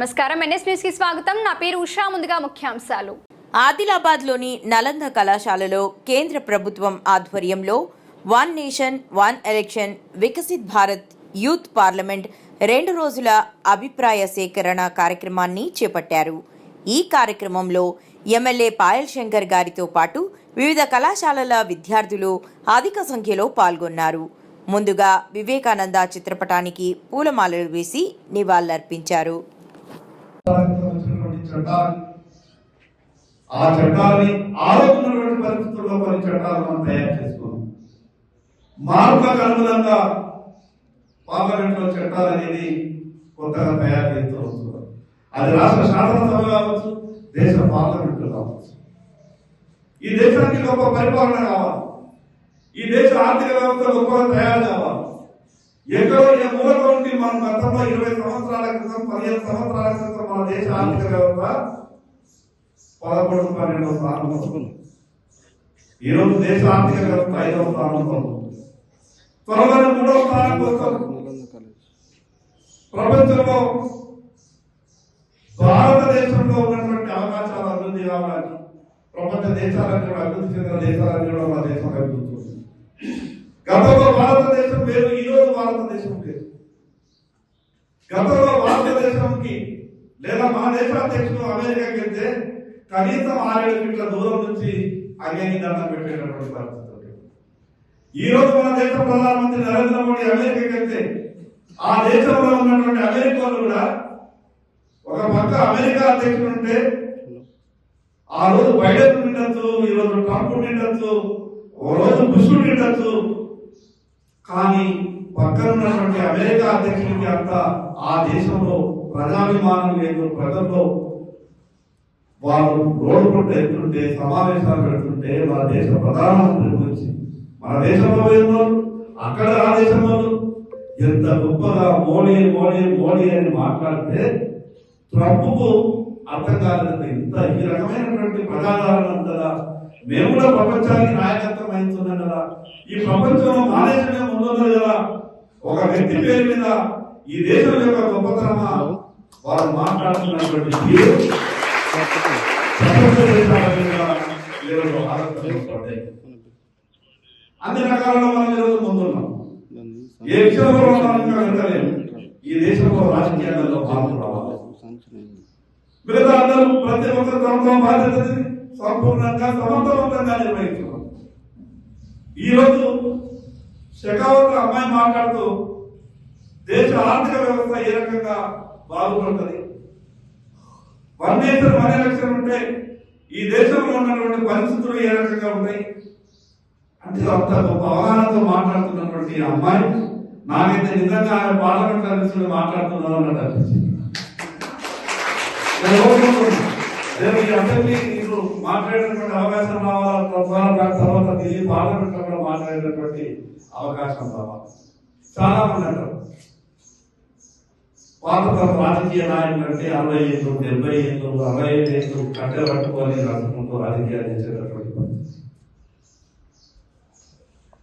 నమస్కారం, NS news కి స్వాగతం. నా పేరు ఉషా. ముందుగా ముఖ్యాంశాలు. ఆదిలాబాద్లోని నలంద కళాశాలలో కేంద్ర ప్రభుత్వం ఆధ్వర్యంలో one nation one election Viksit Bharat youth parliament 2 రోజుల అభిప్రాయ సేకరణ కార్యక్రమాన్ని చేపట్టారు. ఈ కార్యక్రమంలో ఎమ్మెల్యే పాయల్ శంకర్ గారితో పాటు వివిధ కళాశాలల విద్యార్థులు అధిక సంఖ్యలో పాల్గొన్నారు. ముందుగా వివేకానంద చిత్రపటానికి పూలమాలలు వేసి నివాళులర్పించారు. ఆ చట్టాలని ఆరోగ్యమైనటువంటి పరిస్థితుల్లో కొన్ని చట్టాలు మనం తయారు చేసుకున్నాం. మార్పులకు అనుగుణంగా పార్లమెంట్లో చట్టాలు అనేది కొత్తగా తయారు చేస్తూ వస్తున్నారు. అది రాష్ట్ర శాసనసభ కావచ్చు, దేశ పార్లమెంట్లో కావచ్చు. ఈ దేశానికి గొప్ప పరిపాలన కావాలి, ఈ దేశ ఆర్థిక వ్యవస్థ గొప్పగా తయారు కావాలి. ఎక్కడో ఏ మూలలో ఉండి మనం గతంలో 20 సంవత్సరాల క్రితం 15 సంవత్సరాల క్రితం మన దేశ ఆర్థిక వ్యవస్థ 11-12వ స్థానంలో ఉంది. ఈరోజు దేశ ఆర్థిక వ్యవస్థ 5వ స్థానంలో ఉంది. త్వరలోనే 3వ స్థానం కోసం ప్రపంచంలో భారతదేశంలో ఉన్నటువంటి అవకాశాలు అభివృద్ధి కావాలని ప్రపంచ దేశాలన్నీ కూడా అభివృద్ధి చెందిన దేశాలన్నీ కూడా మన దేశం అభివృద్ధి. గతంలో భారతదేశం వేరు, ఈరోజు భారతదేశం వేరు. గతంలో భారతదేశంకి లేదా మన దేశాధ్యక్షుడు అమెరికాకి వెళ్తే కనీసం 6-7 ఫీట్ల దూరం నుంచి అగ్ని దండం పెట్టేటటువంటి పరిస్థితి. ఈ రోజు మన దేశ ప్రధానమంత్రి నరేంద్ర మోడీ అమెరికాకి వెళ్తే ఆ దేశంలో ఉన్నటువంటి అమెరికాలు కూడా ఒక పక్క అమెరికా అధ్యక్షుడు ఉంటే ఆ రోజు బైడెన్ ఉండొచ్చు, ఈ రోజు ట్రంప్ ఉండొచ్చు, ఓ రోజు బుష్ ఉండొచ్చు. కానీ పక్కన ఉన్నటువంటి అమెరికా అధ్యక్షుడికి అంత ఆ దేశంలో ప్రజాభిమానం లేదు. ప్రజల్లో వాళ్ళు రోడ్డు వెళ్తుంటే, సమావేశాలు పెడుతుంటే మన దేశ ప్రధానమంత్రి గురించి మన దేశంలో వాళ్ళు అక్కడ ఆ దేశంలో ఎంత గొప్పగా మోడీ మోడీ మోడీ అని మాట్లాడితే ట్రంప్కు అర్థం కాలేదు. ఇంత ఈ రకమైనటువంటి ప్రజాదరణ ఉంటుందా, మేము కూడా ప్రపంచానికి నాయకత్వం వహిస్తున్నాం కదా, ఈ ప్రపంచంలో మా దేశమే ముందుంది కదా, ఒక వ్యక్తి పేరు మీద ఈ దేశం యొక్క గొప్పతనమా వారు మాట్లాడుతున్నటువంటి తీరు ప్రపంచ దేశాల మీద ఆలోచనపడ్డాయి. అన్ని రకాలలో మనం ఈరోజు ముందున్నాం. ఏ విషయంలో మనం ఇంకా వెళ్ళలేము. ఈ దేశంలో రాజకీయాలలో మార్పు రావాలి. మిగతా అందరూ ప్రతి ఒక్కరు తమ బాధ్యతని సంపూర్ణంగా సమర్థవంతంగా నిర్వహిస్తున్నారు. ఈరోజు షెకావత్ అమ్మాయి మాట్లాడుతూ దేశ ఆర్థిక వ్యవస్థ ఏ రకంగా బాగుపడుతుంది, వన్ నేషన్ వన్ ఎలక్షన్ ఉంటే ఈ దేశంలో ఉన్నటువంటి పరిస్థితులు ఏ రకంగా ఉంటాయి అంటే అంత గొప్ప అవగాహనతో మాట్లాడుతున్నటువంటి అమ్మాయి నాకైతే నిజంగా ఆమె పార్లమెంట్ సర్వీసులు మాట్లాడుతున్నాను అన్నట్టు అనిపించింది. మాట్లాడేటువంటి అవకాశం రావాలి, తర్వాత ఢిల్లీ పార్లమెంట్ లో కూడా మాట్లాడేటటువంటి అవకాశం రావాలి. చాలా మంది అంటారు పాతతరం రాజకీయ నాయకులు అంటే 60 ఏళ్ళు 70 ఏళ్ళు 65 ఏళ్ళు కట్టె పట్టుకొని రాష్ట్రంతో రాజకీయాలు చేసేటటువంటి పరిస్థితి.